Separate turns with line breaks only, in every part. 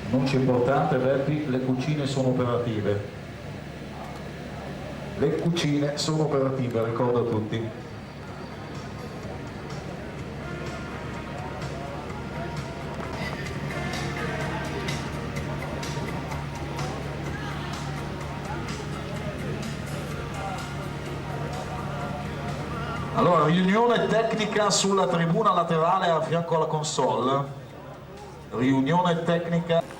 Non c'è importante, Verdi, le cucine sono operative. Le cucine sono operative, ricordo a tutti. Allora, riunione tecnica sulla tribuna laterale a fianco alla console. Riunione tecnica.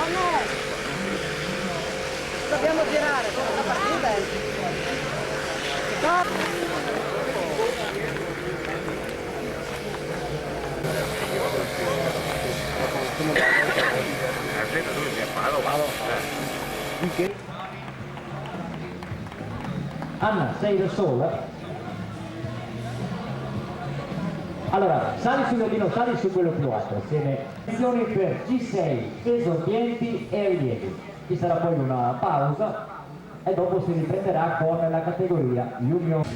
Oh no! Dobbiamo girare, sono una partita. No!
Anna, sei da sola? Allora, sali sull'odino, sali su quello più alto, assieme. Azioni per G6, esordienti e allievi. Ci sarà poi una pausa e dopo si riprenderà con la categoria Junior.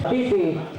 Bibi.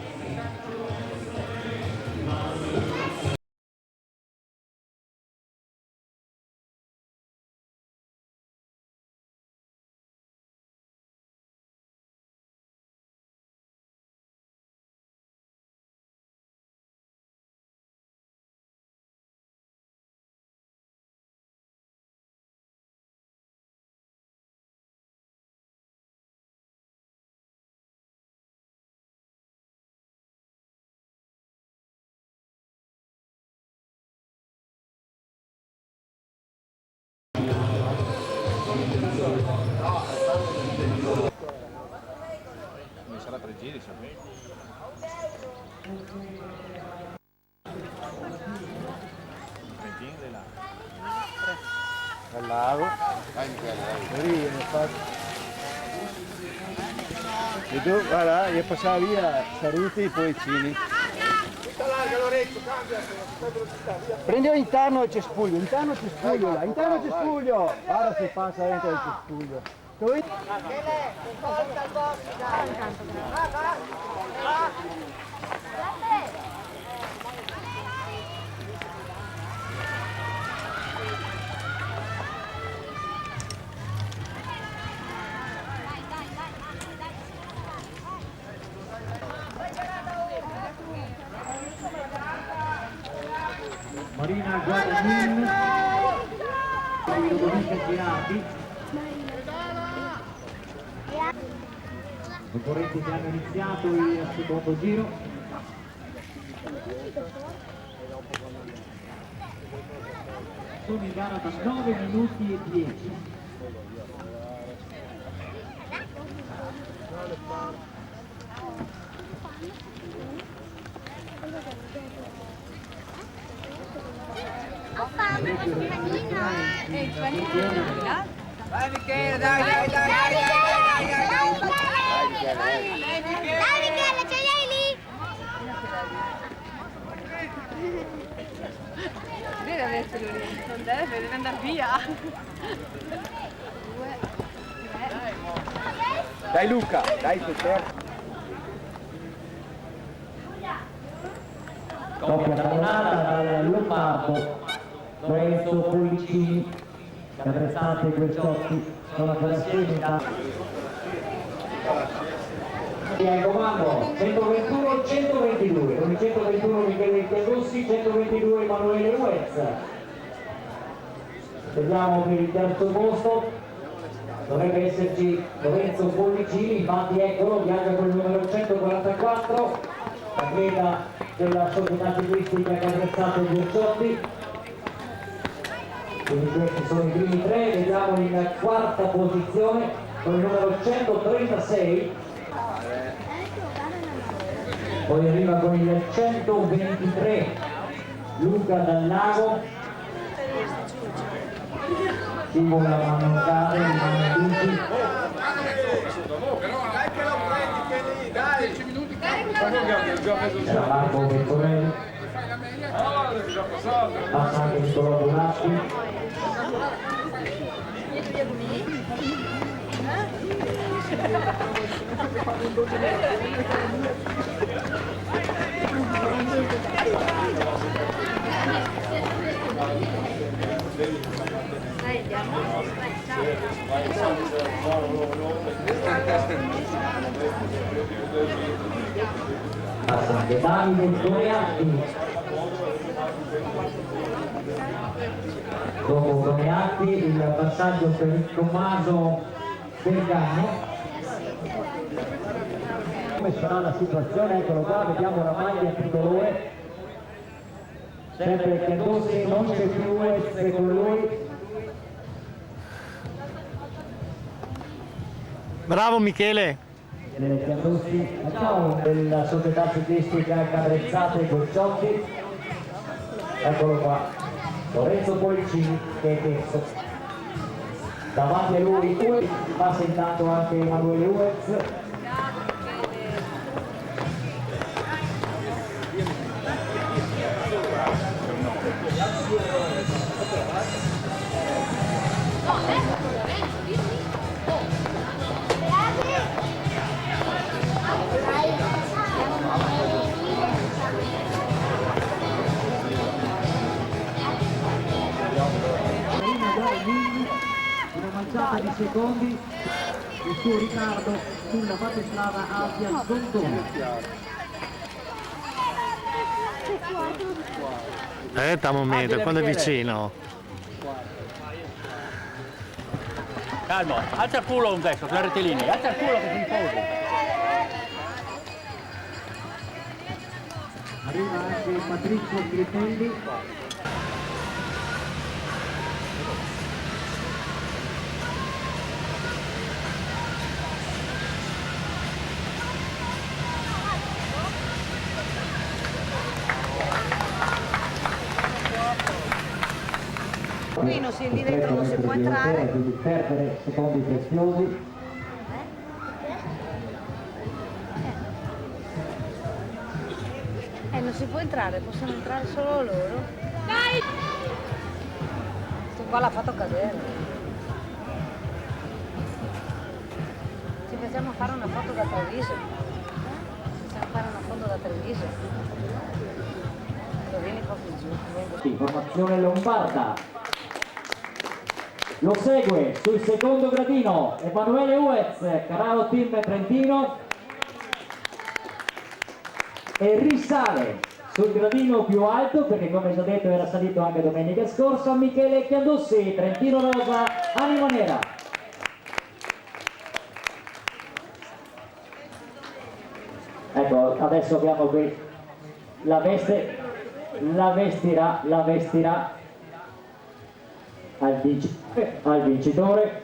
Mi sarà 3 giri, sapete? Di là.
Al lago. E tu, guarda, e passa via, saluti e poi cini. Prendi interno il cespuglio, interno il cespuglio là, interno il cespuglio! Guarda se passa dentro il cespuglio. Tu?
Marina Guadagnini, Ludovica Girardi, concorrenti che hanno iniziato il secondo giro. Sono in gara da 9 minuti e 10.
Vai Michele, dai, dai, dai, dai, dai Michele, ce l'hai lì? Deve avercelo lì, non deve andare via. 2, 3.
Dai Luca, dai se certo.
Doppia pallata dal Lombardo, Lorenzo Pollicini, Caprestante e Guerciotti sono per la al comando 121-122, con il 121 Michele Tiagossi, 122 Emanuele Ruez. Vediamo per il terzo posto dovrebbe esserci Lorenzo Pollicini, infatti eccolo, viaggia con il numero 144, la guida della società ciclistica Caprezzato Gurciotti. Quindi questi sono i primi tre, vediamo in quarta posizione con il numero 136, poi arriva con il 123 Luca Dallago, simula a mancare il Manducci. C'era Marco Vettorelli, passa anche Nicolò Bonatti. Passa anche Davide Toneatti. Dopo Toneatti il passaggio per Tommaso Bergano. Come sarà la situazione? Eccolo qua, vediamo la maglia tricolore. Sempre Chiandossi, non c'è più West con lui.
Bravo Michele!
Chiandossi, ciao della società ciclistica Caprezzate Gocciotti. Eccolo qua, Lorenzo Pollicini che è terzo. Davanti a lui passa intanto anche Emanuele Uez. Una manciata di secondi il suo ritardo sulla battistrada Alpia Gondone.
Stiamo meglio, quando è vicino.
Calmo, alza il culo un pezzo, sulla rettilinea, alza il culo che si riposi.
Arriva anche Patrizio Gritelli.
Qui non si, lì dentro non si può entrare.
Quindi perdere secondi preziosi.
Non si può entrare, possono entrare solo loro. Dai! Questo qua l'ha fatto cadere. Ci facciamo fare una foto da Treviso. Facciamo fare una foto da Treviso. Lo vieni proprio giù.
Sì, formazione lombarda. Lo segue sul secondo gradino Emanuele Uez, Carao Team Trentino, e risale sul gradino più alto, perché come già detto era salito anche domenica scorsa, Michele Chiandossi, Trentino Rosa, Anima Nera. Ecco, adesso abbiamo qui la veste, la vestirà al vincitore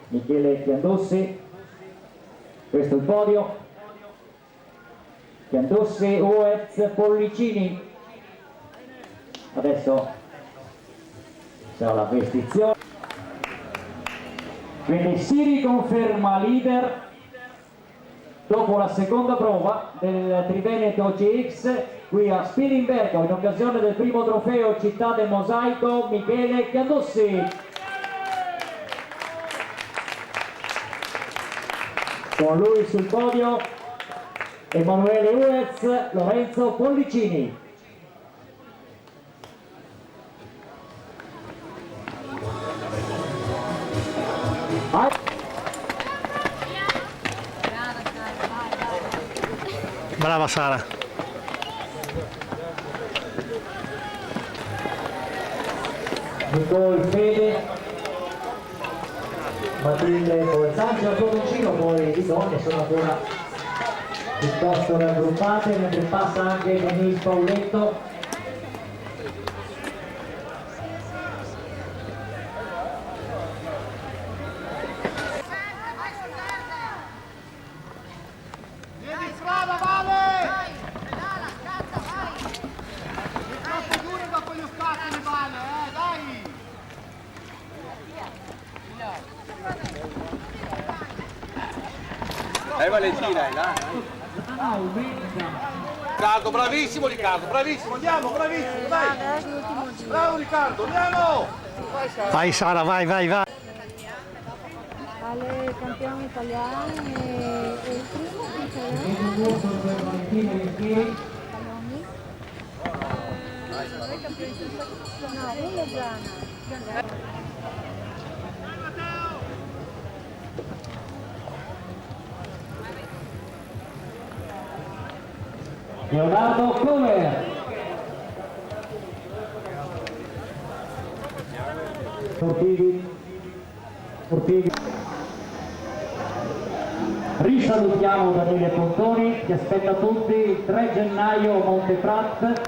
Michele Chiandossi. Questo è il podio: Chiandossi, Uez, Pollicini. Adesso sarà la vestizione, quindi si riconferma leader dopo la seconda prova del Triveneto GX qui a Spilimbergo in occasione del primo trofeo Città del Mosaico. Michele Chiandossi. Con lui sul podio Emanuele Uez, Lorenzo Pollicini.
Brava Sara.
Nicole Fede. Matilde Bolzanci al suo vicino, poi di donne sono ancora piuttosto raggruppate, mentre passa anche Denise Pauletto.
Valentina è là. Riccardo, bravissimo Riccardo, bravissimo, andiamo, bravissimo, dai. Bravo Riccardo, andiamo.
Vai Sara, vai, vai, vai.
Alle campioni italiani e il primo Palommi. No, quello è Gianna.
Leonardo Comer. Sportivi. Risalutiamo Daniele Pontoni che aspetta tutti il 3 gennaio a Monteprat.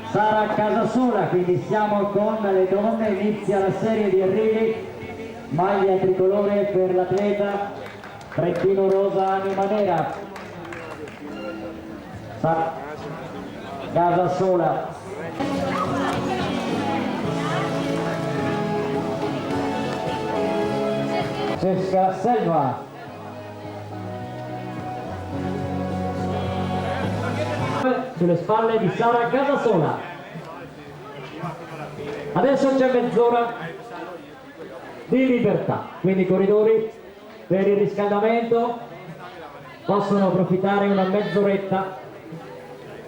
Sara Casasola, quindi siamo con le donne, inizia la serie di arrivi, maglia tricolore per l'atleta Trentino Rosa Anima Nera. Casasola. Francesca Selva. Sulle spalle di Sara Casasola. Adesso c'è mezz'ora di libertà, quindi i corridori per il riscaldamento possono approfittare una mezz'oretta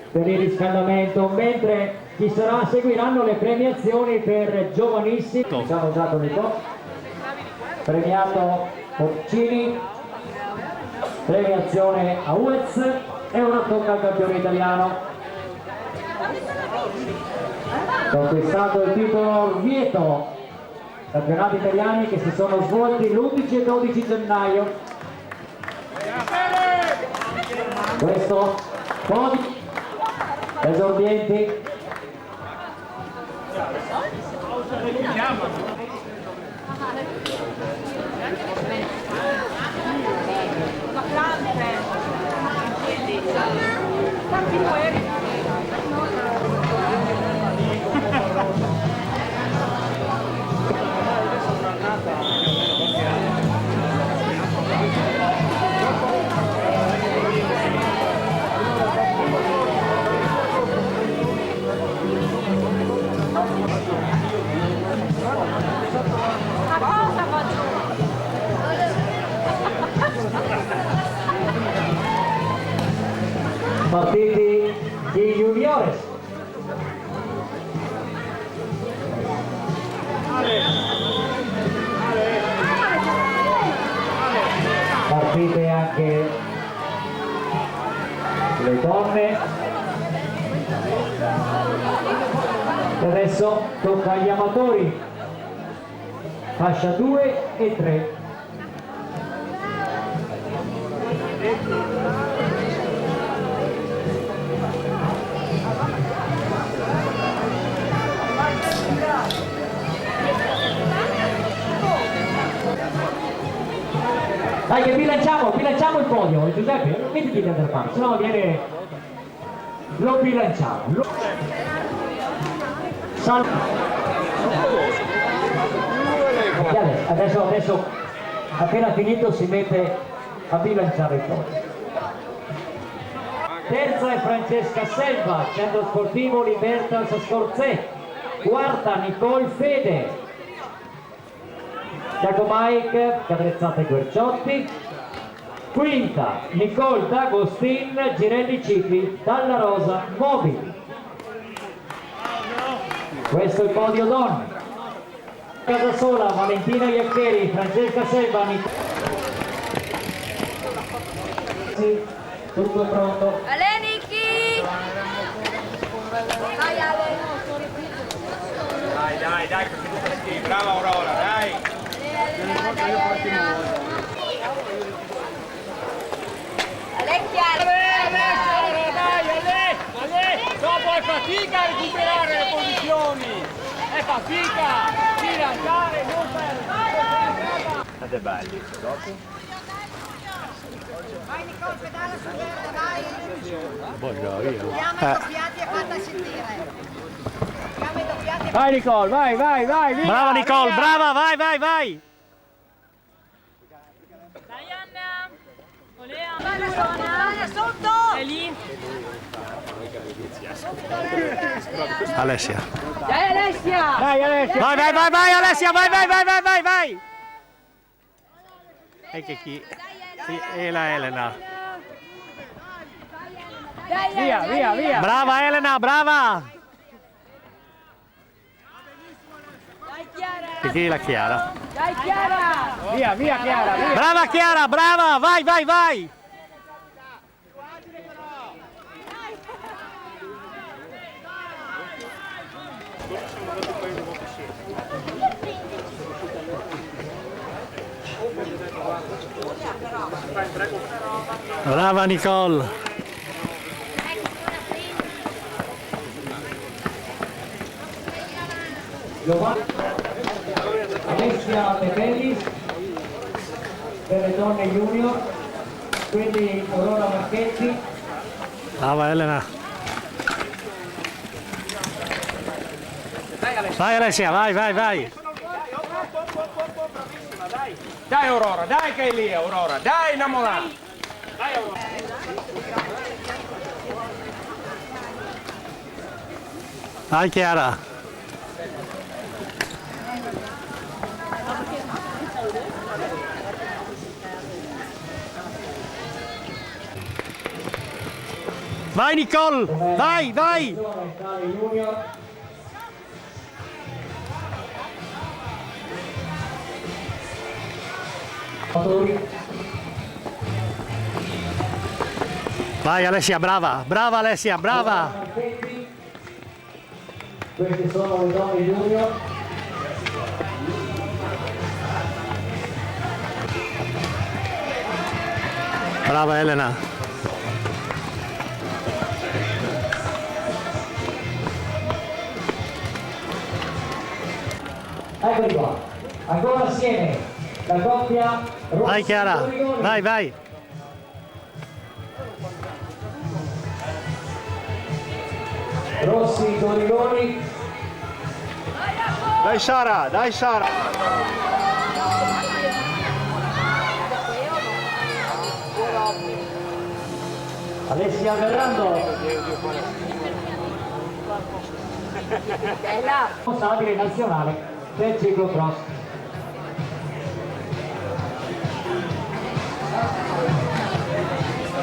per il riscaldamento, mentre ci seguiranno le premiazioni per giovanissimi. Siamo già con il premiato Porcini, premiazione a Uez e una tocca al campione italiano. Conquistato il titolo Orvieto, campionati italiani che si sono svolti l'11 e 12 gennaio. Questo podio esordienti. Partiti di juniores. Partite anche le donne. E adesso tocca agli amatori. Fascia 2 e 3. Dai che bilanciamo il podio, Giuseppe, mettiti da altra parte, sennò viene... lo bilanciamo. Adesso appena finito si mette a bilanciare il podio. Terza è Francesca Selva, centro sportivo Libertas Scorzè. Quarta Nicole Fede. Giacomaic, Cadrezzate Guerciotti. Quinta Nicole D'Agostin, Girelli Cicli, Dalla Rosa Mobili. Questo è il podio donne. Casasola, Valentina Iaccheri, Francesca Selva, tutto pronto.
Ale Nicky! Dai Ale!
Dai, perché tu fai schifo, brava Aurora, dai!
Dopo è fatica a recuperare le posizioni, è fatica, tira, andare, non perdere. State belli, dopo.
Vai Nicole, pedala su verde, vai!
Voglio io.
Chiama i doppiati e fatta sentire! Chiama i doppiati e
Vai Nicole, vai, vai, vai, via!
Brava Nicole,
via.
brava, vai, vai, vai!
Dai Anna! Olea!
Vai sotto!
È lì!
Alessia.
Dai Alessia!
Dai Alessia!
Vai, vai, vai, vai Alessia, vai, vai, vai, vai, vai, vai! E che chi? E la Elena.
Via, via, via!
Brava Elena, brava!
Dai Chiara!
E chi è la Chiara?
Dai Chiara!
Via, via Chiara, via!
Brava Chiara, brava! Vai, vai, vai! Brava Nicole!
Alessia De Bellis per le donne junior, quindi Aurora Marchetti.
Brava Elena! Vai Alessia, vai, vai, vai!
Dai Aurora, dai che è lì Aurora, dai innamorata. Dai Aurora.
Vai Chiara! Vai Nicole! Vai, vai!
Junior.
Vai Alessia, brava! Brava Alessia, brava!
Queste sono le donne junior.
Brava Elena!
Eccoli qua. Ancora assieme la coppia Rossi
Vai Chiara!
Torigoni.
Vai, vai!
Rossi Torigoni.
Dai Sara, dai Sara!
Alessia Ferrando. Responsabile nazionale del ciclocross.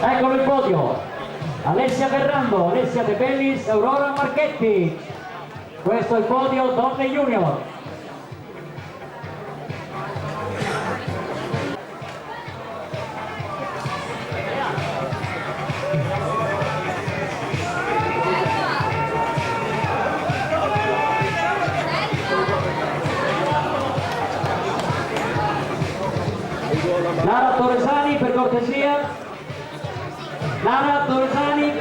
Eccolo il podio. Alessia Ferrando, Alessia De Bellis, Aurora Marchetti. Questo è il podio donne junior. Lara Torresani, per cortesia. Lara Torresani.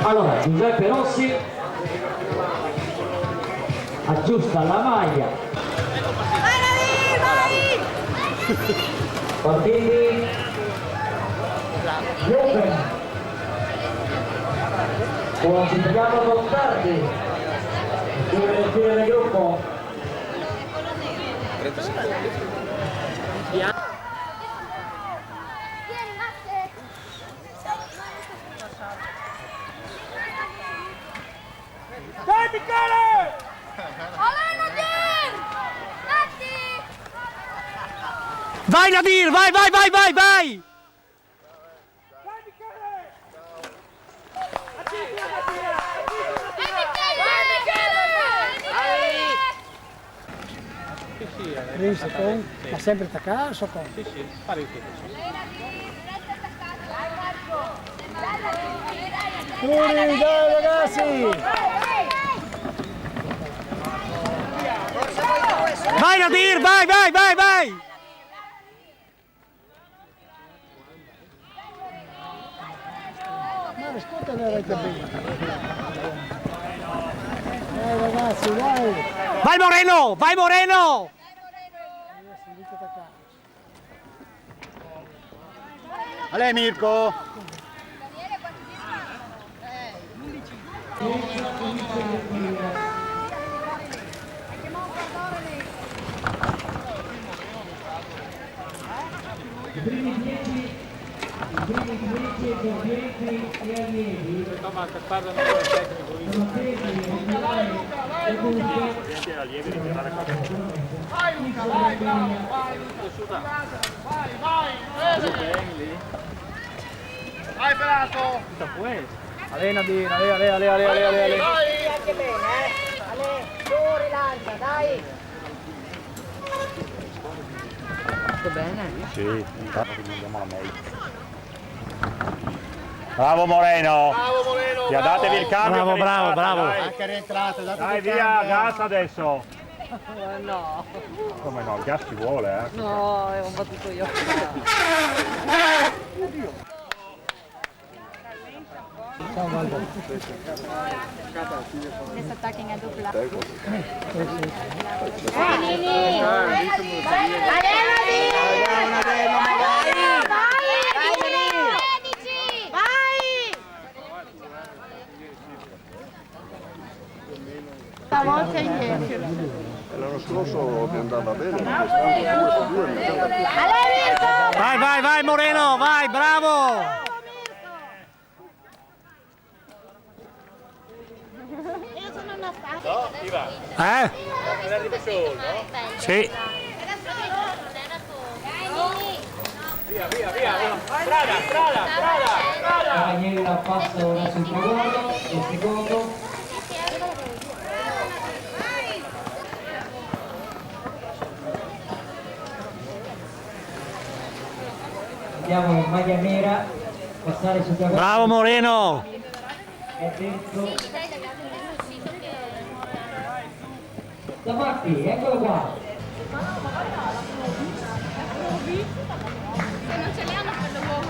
Allora, Giuseppe Rossi aggiusta la maglia. Partiti. Open. Consideriamo con tardi. Deve uscire del gruppo.
Dai Michele!
Vai Nadir, vai, vai, vai, vai, vai!
Ma sempre attaccato, so come?
Sì, sì, parecchio.
Dai ragazzi!
Vai Nadir, vai, vai, vai, vai!
Ma ascolta le rete bene. Ragazzi, vai!
Vai Moreno, vai Moreno!
A lei Mirko!
I primi 10 esordienti e allievi sono attesi di continuare e dunque
Vai Pelato!
Ale Nadir, ale!
Anche bene, Ale, tu rilancia, dai! Tutto bene?
Sì, intanto che andiamo alla meglio. Bravo Moreno!
Bravo Moreno!
Datevi il cambio.
Bravo, bravo, bravo.
Dai,
Anche rientrate,
dai via, gas adesso!
No,
Come no, il gas ci vuole, eh?
no, ho battuto io. Adesso attacking a doppia. Nini!
Stavolta in 10.
L'anno scorso mi andava bene,
Vai, vai, vai Moreno, vai, bravo!
Io sono una stata.
Eh? Sì.
Cavalieri ha fatto ora sul primo gol, il secondo. Vediamo in maglia nera passare sul cavaliere.
Bravo Moreno!
È dentro. Davanti, eccolo qua.
Se non ce li hanno per lo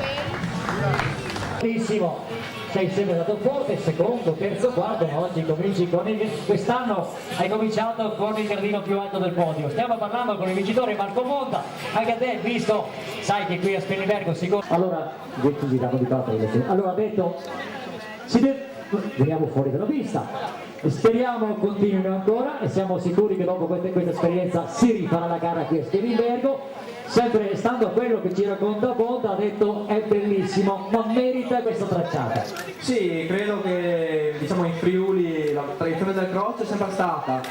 Benissimo, sei sempre stato forte, secondo, terzo, quarto, ma oggi cominci con quest'anno hai cominciato con il gradino più alto del podio. Stiamo parlando con il vincitore Marco Monta, anche a te visto, sai che qui a Spellibergo si... Allora, ha detto, veniamo fuori dalla pista, speriamo continuino ancora e siamo sicuri che dopo questa esperienza si rifarà la gara qui a Spellibergo. Sempre stando a quello che ci racconta Monta, ha detto è bellissimo, ma merita questa tracciata.
Sì, credo che diciamo in Friuli la tradizione del cross è sempre stata.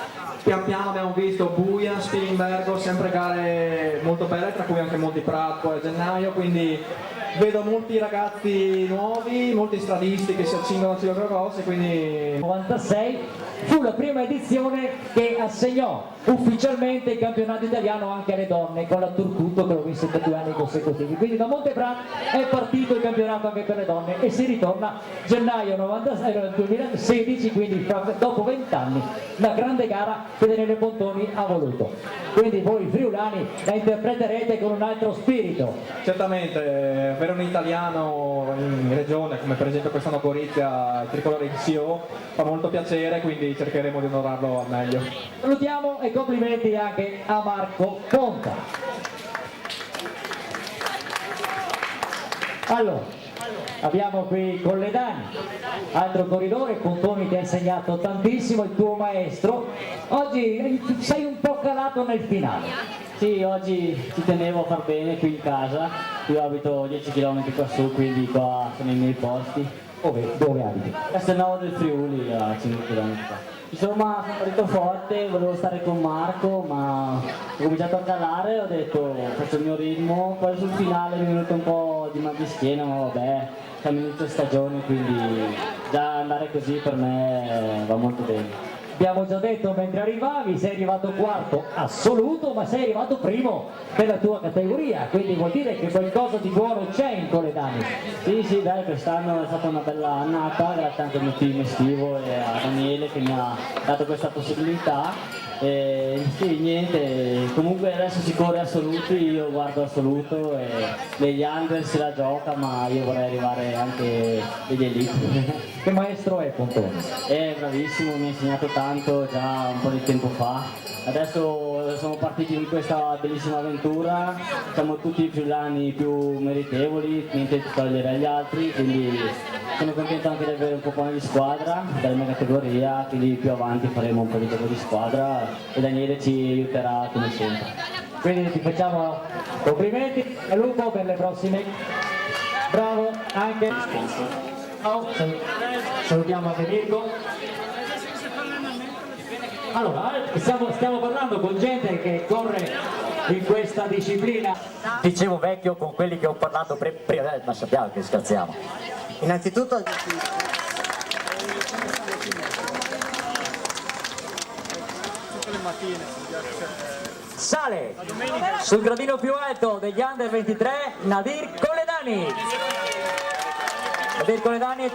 Pian piano abbiamo visto Buia, Spillenbergo, sempre gare molto belle, tra cui anche Monti Prato e Gennaio, quindi vedo molti ragazzi nuovi, molti stradisti che si accingono al ciclocross e quindi...
96 fu la prima edizione che assegnò ufficialmente il campionato italiano anche alle donne con la Turcuto che l'ho visto per 2 anni consecutivi, quindi da Monteprat è partito il campionato anche per le donne e si ritorna gennaio 2016, quindi dopo 20 anni la grande gara che Daniele Pontoni ha voluto, quindi voi friulani la interpreterete con un altro spirito.
Certamente, avere un italiano in regione come per esempio quest'anno Gorizia, il tricolore XO, fa molto piacere, quindi cercheremo di onorarlo al meglio.
Salutiamo e complimenti anche a Marco Ponta. Allora, abbiamo qui Colledani, altro corridore, Pontoni ti ha insegnato tantissimo, il tuo maestro. Oggi sei un po' calato nel finale.
Sì, oggi ci tenevo a far bene qui in casa, io abito 10 km qua su, quindi qua sono i miei posti.
Dove abiti?
Castelnuovo del Friuli, a 5 km qua. Insomma, sono partito forte, volevo stare con Marco, ma ho cominciato a calare, ho detto faccio il mio ritmo, poi sul finale mi è venuto un po' di mal di schiena, ma vabbè, siamo inizio stagione, quindi già andare così per me va molto bene.
Abbiamo già detto mentre arrivavi, sei arrivato quarto assoluto, ma sei arrivato primo nella tua categoria, quindi vuol dire che qualcosa di buono c'è in Coledani.
Sì, dai, quest'anno è stata una bella annata, grazie anche al mio team estivo e a Daniele che mi ha dato questa possibilità. E sì, niente, comunque adesso si corre assoluti, io guardo assoluto e negli under se la gioca, ma io vorrei arrivare anche degli elite.
Che maestro è Pontoni?
È bravissimo, mi ha insegnato tanto già un po' di tempo fa. Adesso siamo partiti in questa bellissima avventura, siamo tutti i friulani più meritevoli, niente di togliere agli altri, quindi sono contento anche di avere un po' di squadra della mia categoria, quindi più avanti faremo un po' di gioco di squadra e Daniele ci aiuterà come sempre.
Quindi ti facciamo complimenti e lupo per le prossime. Bravo anche. Ciao, salutiamo anche Mirko. Allora, stiamo parlando con gente che corre in questa disciplina.
Dicevo vecchio con quelli che ho parlato prima, ma sappiamo che scherziamo.
Innanzitutto
sale sul gradino più alto degli under 23 Nadir Coledani. Nadir Coledani